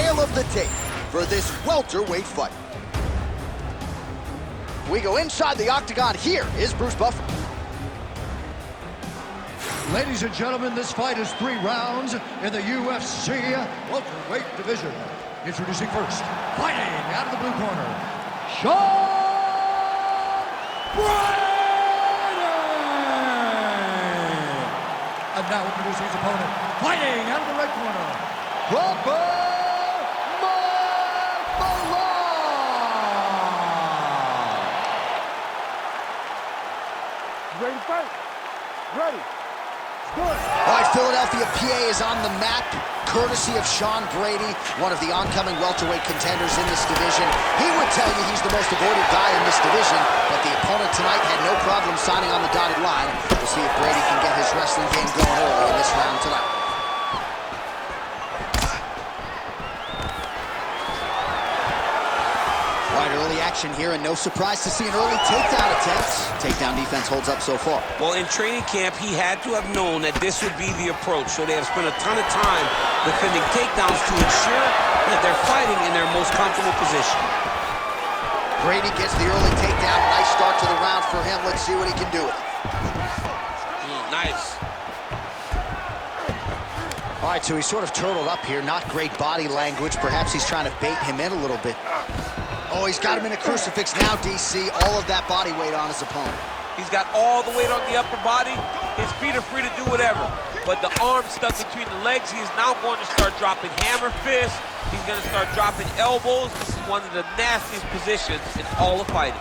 tale of the tape for this welterweight fight. We go inside the octagon. Here is Bruce Buffer. Ladies and gentlemen, this fight is 3 rounds in the UFC welterweight division. Introducing first, fighting out of the blue corner, Sean Brady! And now introducing his opponent, fighting out of the red corner, Mallott! Ready to fight? Ready. All right, Philadelphia, PA is on the map, courtesy of Sean Brady, one of the oncoming welterweight contenders in this division. He would tell you he's the most avoided guy in this division, but the opponent tonight had no problem signing on the dotted line. We'll see if Brady can get his wrestling game going early in this round tonight. All right, early action here, and no surprise to see an early takedown attempt. Takedown defense holds up so far. Well, in training camp, he had to have known that this would be the approach, so they have spent a ton of time defending takedowns to ensure that they're fighting in their most comfortable position. Brady gets the early takedown. Nice start to the round for him. Let's see what he can do with it. Nice. All right, so he's sort of turtled up here. Not great body language. Perhaps he's trying to bait him in a little bit. Oh, he's got him in a crucifix now, DC. All of that body weight on his opponent. He's got all the weight on the upper body. His feet are free to do whatever. But the arm stuck between the legs, he is now going to start dropping hammer fists. He's going to start dropping elbows. This is one of the nastiest positions in all of fighting.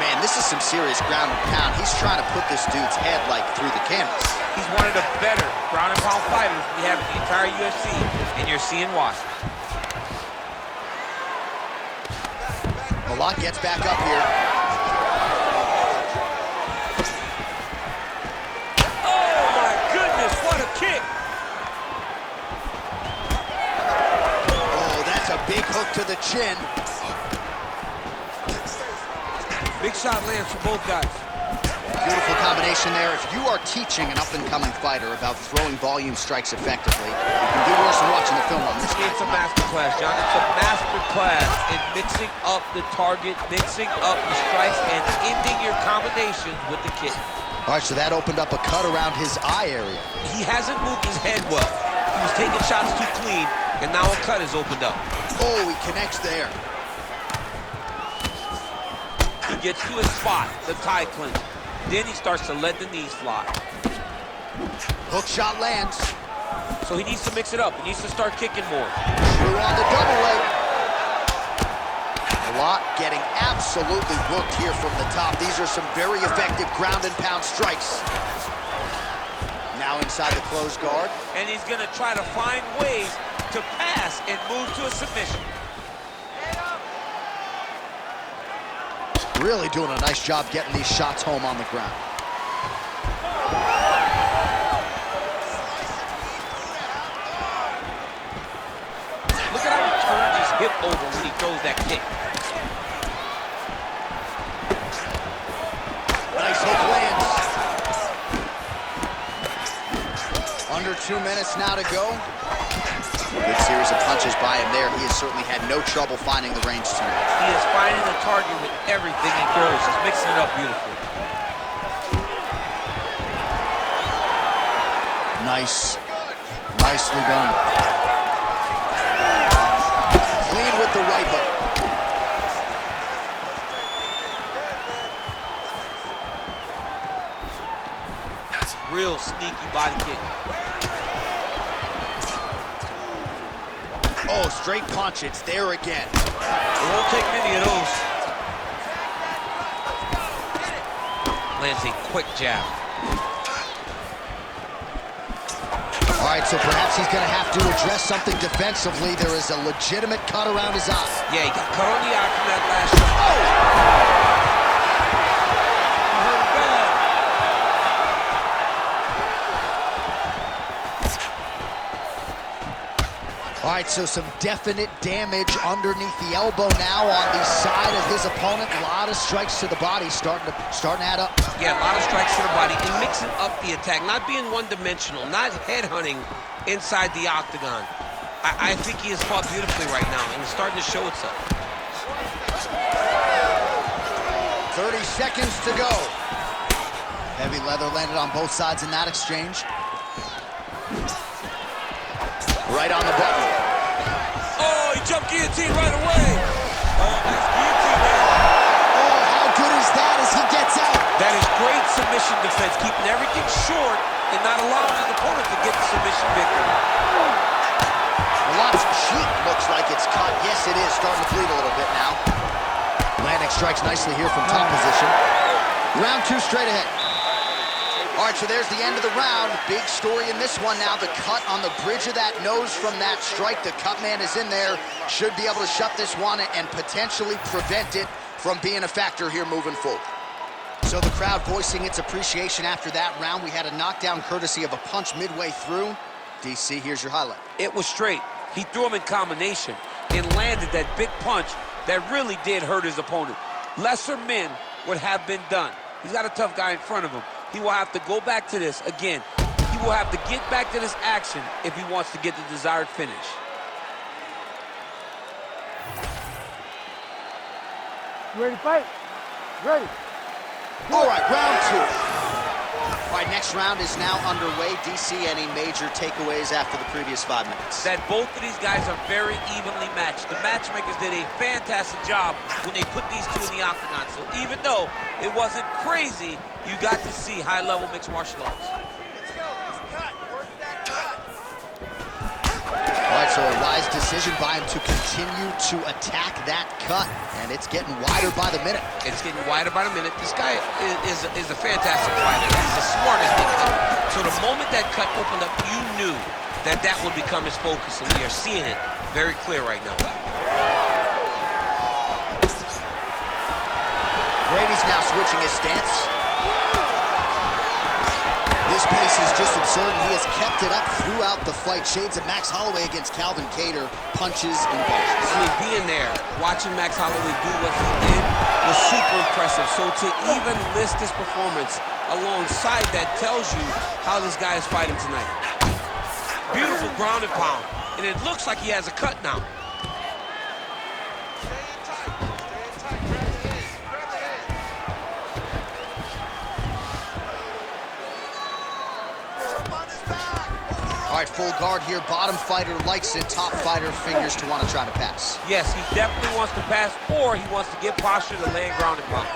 Man, this is some serious ground and pound. He's trying to put this dude's head, like, through the canvas. He's one of the better ground and pound fighters we have in the entire UFC, and you're seeing why. Mallott gets back up here. Oh my goodness, what a kick! Oh, that's a big hook to the chin. Big shot lands for both guys. Beautiful combination there. If you are teaching an up-and-coming fighter about throwing volume strikes effectively, you can do worse than watching the film on this. It's a master class, John. It's a master class in mixing up the target, mixing up the strikes, and ending your combinations with the kick. All right, so that opened up a cut around his eye area. He hasn't moved his head well. He was taking shots too clean, and now a cut has opened up. Oh, he connects there. He gets to his spot, the tie clinch. Then he starts to let the knees fly. Hook shot lands. So he needs to mix it up. He needs to start kicking more. Screw on the double leg. Mallott getting absolutely worked here from the top. These are some very effective ground and pound strikes. Now inside the closed guard. And he's going to try to find ways to pass and move to a submission. Really doing a nice job getting these shots home on the ground. Look at how he turns his hip over when he throws that kick. Nice hook lands. Under 2 minutes now to go. Good series of punches by him there. He has certainly had no trouble finding the range tonight. He is finding the target with everything he throws. He's mixing it up beautifully. Nice. Nicely done. Clean with the right hook. That's a real sneaky body kick. Oh, straight punch. It's there again. It won't take many of those. Lands a quick jab. All right, so perhaps he's going to have to address something defensively. There is a legitimate cut around his eye. Yeah, he got cut on the eye from that last shot. Oh! All right, so some definite damage underneath the elbow now on the side of his opponent. A lot of strikes to the body starting to add up. Yeah, a lot of strikes to the body and mixing up the attack, not being one-dimensional, not headhunting inside the octagon. I think he has fought beautifully right now, and it's starting to show itself. 30 seconds to go. Heavy leather landed on both sides in that exchange. Right on the button. Oh, he jumped guillotine right away. Oh, nice guillotine there. Oh, how good is that as he gets out? That is great submission defense, keeping everything short and not allowing his opponent to get the submission victory. Mallott's cheek looks like it's cut. Yes, it is. Starting to bleed a little bit now. Landing strikes nicely here from top position. Round 2 straight ahead. All right, so there's the end of the round. Big story in this one now. The cut on the bridge of that nose from that strike. The cut man is in there. Should be able to shut this one and potentially prevent it from being a factor here moving forward. So the crowd voicing its appreciation after that round. We had a knockdown courtesy of a punch midway through. DC, here's your highlight. It was straight. He threw him in combination and landed that big punch that really did hurt his opponent. Lesser men would have been done. He's got a tough guy in front of him. He will have to go back to this again. He will have to get back to this action if he wants to get the desired finish. You ready to fight? Ready. All right, round 2. All right, next round is now underway. DC, any major takeaways after the previous 5 minutes? That both of these guys are very evenly matched. The matchmakers did a fantastic job when they put these two in the octagon. So even though it wasn't crazy, you got to see high-level mixed martial arts. All right, so a wise decision by him to continue to attack that cut, and it's getting wider by the minute. It's getting wider by the minute. This guy is a fantastic fighter. He's the smartest in it. So the moment that cut opened up, you knew that that would become his focus, and we are seeing it very clear right now. Brady's now switching his stance. This pace is just absurd, and he has kept it up throughout the fight. Shades of Max Holloway against Calvin Kattar, punches and bunches. I mean, being there, watching Max Holloway do what he did was super impressive. So to even list this performance alongside that tells you how this guy is fighting tonight. Beautiful ground and pound, and it looks like he has a cut now. All right, full guard here. Bottom fighter likes it. Top fighter figures to want to try to pass. Yes, he definitely wants to pass, or he wants to get posture to land ground and pound.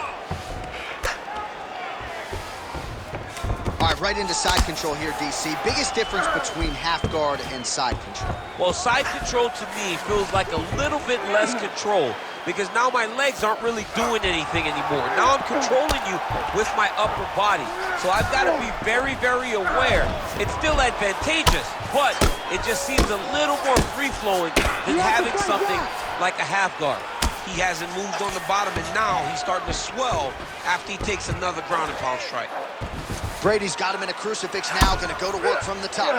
All right, right into side control here, DC. Biggest difference between half guard and side control? Well, side control to me feels like a little bit less control because now my legs aren't really doing anything anymore. Now I'm controlling you with my upper body. So I've got to be very, very aware. It's still advantageous, but it just seems a little more free-flowing than having something like a half guard. He hasn't moved on the bottom, and now he's starting to swell after he takes another ground and pound strike. Brady's got him in a crucifix now, gonna go to work from the top.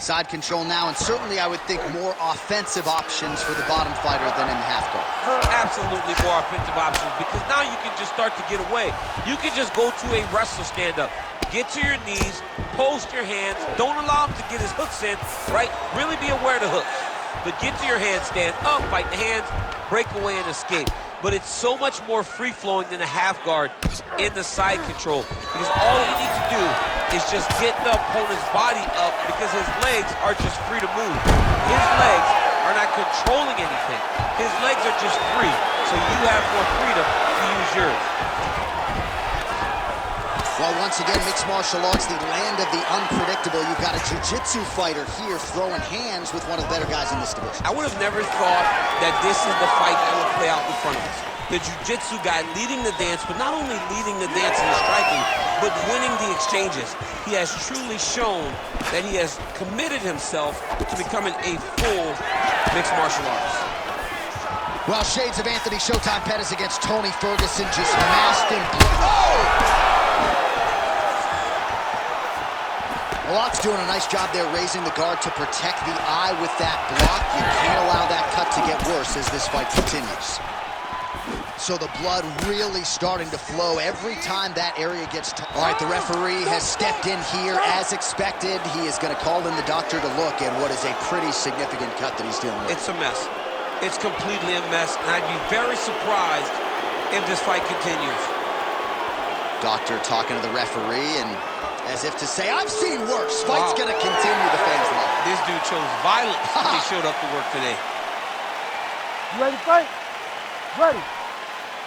Side control now, and certainly I would think more offensive options for the bottom fighter than in the half guard. Absolutely more offensive options, because now you can just start to get away. You can just go to a wrestler stand-up. Get to your knees, post your hands, don't allow him to get his hooks in, right? Really be aware of the hooks. But get to your hands, stand up, fight the hands, break away and escape. But it's so much more free-flowing than a half guard in the side control, because all you need to do is just get the opponent's body up because his legs are just free to move. His legs are not controlling anything. His legs are just free, so you have more freedom to use yours. Well, once again, mixed martial arts, the land of the unpredictable. You've got a jiu-jitsu fighter here throwing hands with one of the better guys in this division. I would have never thought that this is the fight that would play out in front of us. The jiu-jitsu guy leading the dance, but not only leading the dance in the striking, but winning the exchanges. He has truly shown that he has committed himself to becoming a full mixed martial artist. Well, shades of Anthony Showtime Pettis against Tony Ferguson, just masked in blue. Oh! Mallott's doing a nice job there raising the guard to protect the eye with that block. You can't allow that cut to get worse as this fight continues. So the blood really starting to flow every time that area gets touched. All right, the referee has stepped in here as expected. He is going to call in the doctor to look at what is a pretty significant cut that he's dealing with. It's a mess. It's completely a mess, and I'd be very surprised if this fight continues. Doctor talking to the referee, and as if to say, I've seen worse. Fight's gonna continue, the fans love it. This dude chose violence when he showed up to work today. You ready to fight? Ready.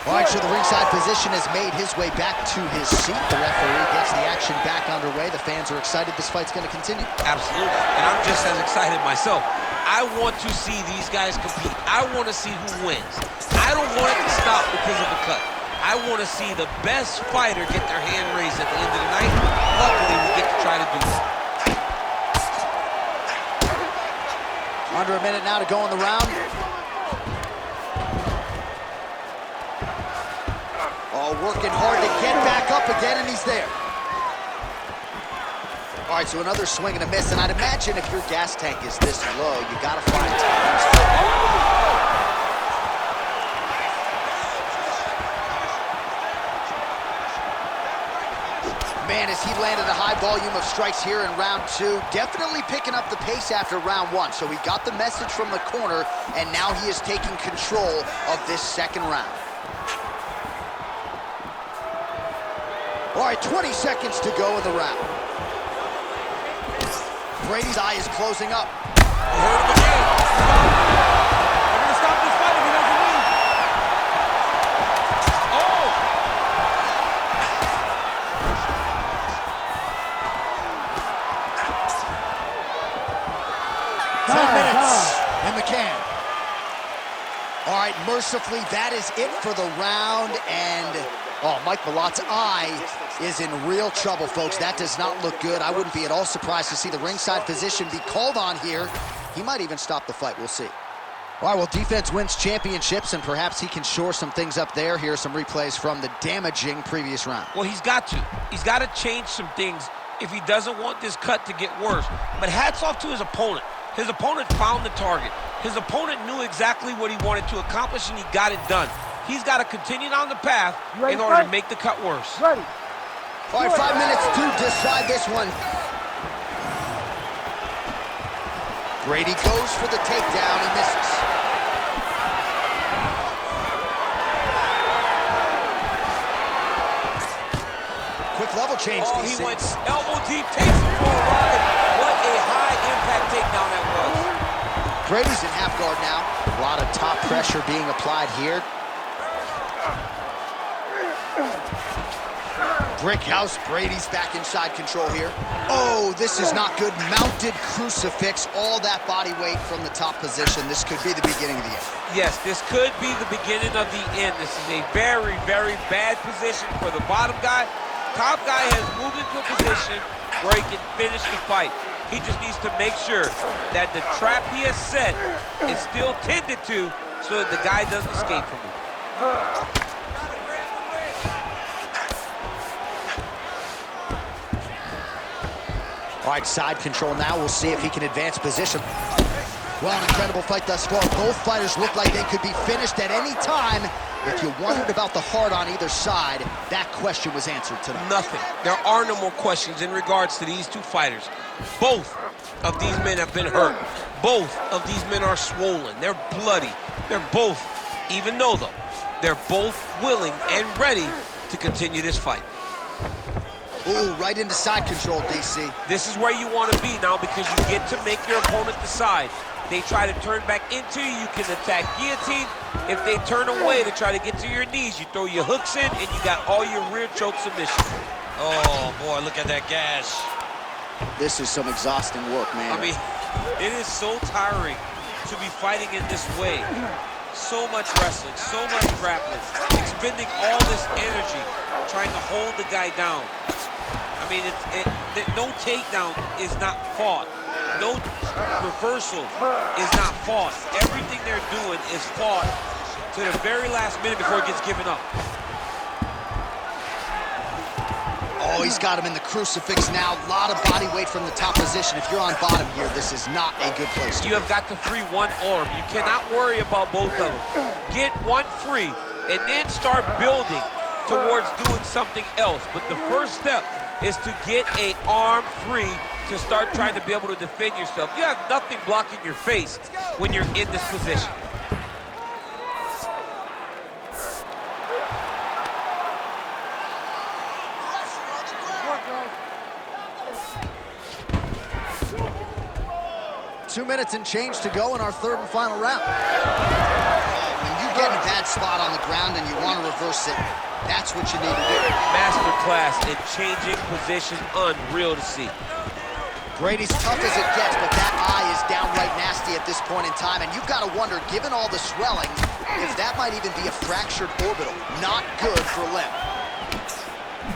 All right, so the ringside physician has made his way back to his seat. The referee gets the action back underway. The fans are excited this fight's gonna continue. Absolutely, and I'm just as excited myself. I want to see these guys compete. I want to see who wins. I don't want it to stop because of a cut. I want to see the best fighter get their hand raised at the end of the night. Luckily, we get to try to do that. Under a minute now to go in the round. Oh, working hard to get back up again, and he's there. All right, so another swing and a miss, and I'd imagine if your gas tank is this low, you gotta find times. Man, as he landed a high volume of strikes here in round two, definitely picking up the pace after round one. So he got the message from the corner, and now he is taking control of this second round. All right, 20 seconds to go in the round. Brady's eye is closing up. You heard him again. They're going to stop this fight if he doesn't move. Oh! 10 minutes in the can. All right, mercifully, that is it for the round, and Mike Mallott's eye is in real trouble, folks. That does not look good. I wouldn't be at all surprised to see the ringside physician be called on here. He might even stop the fight. We'll see. All right, well, defense wins championships, and perhaps he can shore some things up there. Here are some replays from the damaging previous round. Well, he's got to. He's got to change some things if he doesn't want this cut to get worse. But hats off to his opponent. His opponent found the target. His opponent knew exactly what he wanted to accomplish, and he got it done. He's got to continue down the path in order to make the cut worse. Ready. All right, 5 minutes to decide this one. Brady goes for the takedown. He misses. Quick level change. Oh, he went elbow deep, takes him for a ride. What a high-impact takedown that was. Brady's in half guard now. A lot of top pressure being applied here. Brick house, Brady's back inside control here. Oh, this is not good. Mounted crucifix, all that body weight from the top position. This could be the beginning of the end. Yes, this could be the beginning of the end. This is a very, very bad position for the bottom guy. Top guy has moved into a position where he can finish the fight. He just needs to make sure that the trap he has set is still tended to so that the guy doesn't escape from it. All right, side control now. We'll see if he can advance position. Well, an incredible fight thus far. Both fighters look like they could be finished at any time. If you wondered about the heart on either side, that question was answered tonight. Nothing. There are no more questions in regards to these two fighters. Both of these men have been hurt. Both of these men are swollen. They're bloody. They're both, even though they're both willing and ready to continue this fight. Ooh, right into side control, DC. This is where you want to be now because you get to make your opponent decide. They try to turn back into you, you can attack guillotine. If they turn away to try to get to your knees, you throw your hooks in and you got all your rear choke submission. Oh boy, look at that gash. This is some exhausting work, man. I mean, it is so tiring to be fighting in this way. So much wrestling, so much grappling, expending all this energy trying to hold the guy down. I mean, no takedown is not fought. No reversal is not fought. Everything they're doing is fought to the very last minute before it gets given up. Oh, Oh, he's got him in the crucifix now. A lot of body weight from the top position. If you're on bottom here, this is not a good place to be. You have got to free one arm. You cannot worry about both of them. Get one free, and then start building towards doing something else. But the first step is to get an arm free to start trying to be able to defend yourself. You have nothing blocking your face when you're in this position. Two minutes and change to go in our third and final round. When you get in a bad spot on the ground and you want to reverse it, that's what you need to do. Masterclass in changing position, unreal to see. Brady's tough as it gets, but that eye is downright nasty at this point in time, and you've got to wonder, given all the swelling, if that might even be a fractured orbital. Not good for Lim.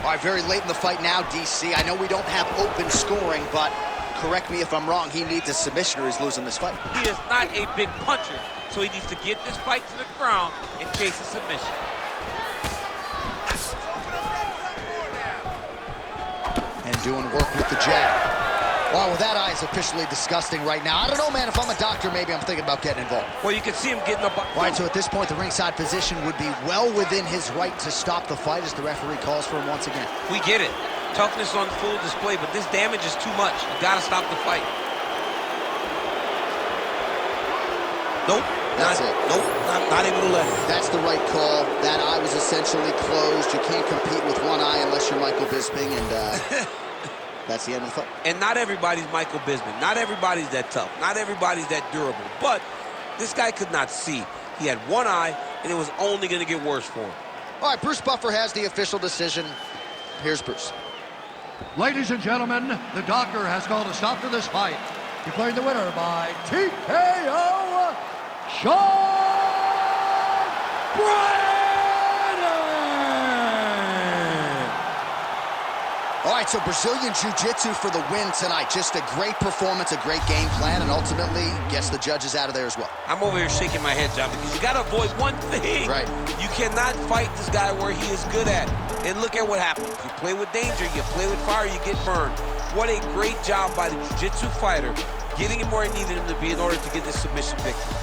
All right, very late in the fight now, DC. I know we don't have open scoring, but correct me if I'm wrong, he needs a submission or he's losing this fight. He is not a big puncher, so he needs to get this fight to the ground and chase a submission. And doing work with the jab. Wow, well, that eye is officially disgusting right now. I don't know, man, if I'm a doctor, maybe I'm thinking about getting involved. Well, you can see him getting up. All right, so at this point, the ringside position would be well within his right to stop the fight as the referee calls for him once again. We get it. Toughness on full display, but this damage is too much. You gotta stop the fight. Nope. That's it. Nope, not able to let it. That's the right call. That eye was essentially closed. You can't compete with one eye unless you're Michael Bisping, and that's the end of the fight. And not everybody's Michael Bisping. Not everybody's that tough. Not everybody's that durable. But this guy could not see. He had one eye, and it was only going to get worse for him. All right, Bruce Buffer has the official decision. Here's Bruce. Ladies and gentlemen, the doctor has called a stop to this fight, declaring the winner by TKO, Sean Brady! All right, so Brazilian Jiu-Jitsu for the win tonight. Just a great performance, a great game plan, and ultimately, guess the judge is out of there as well. I'm over here shaking my head, John, because you got to avoid one thing. Right. You cannot fight this guy where he is good at. And look at what happens. You play with danger, you play with fire, you get burned. What a great job by the Jiu-Jitsu fighter, getting him where he needed him to be in order to get this submission victory.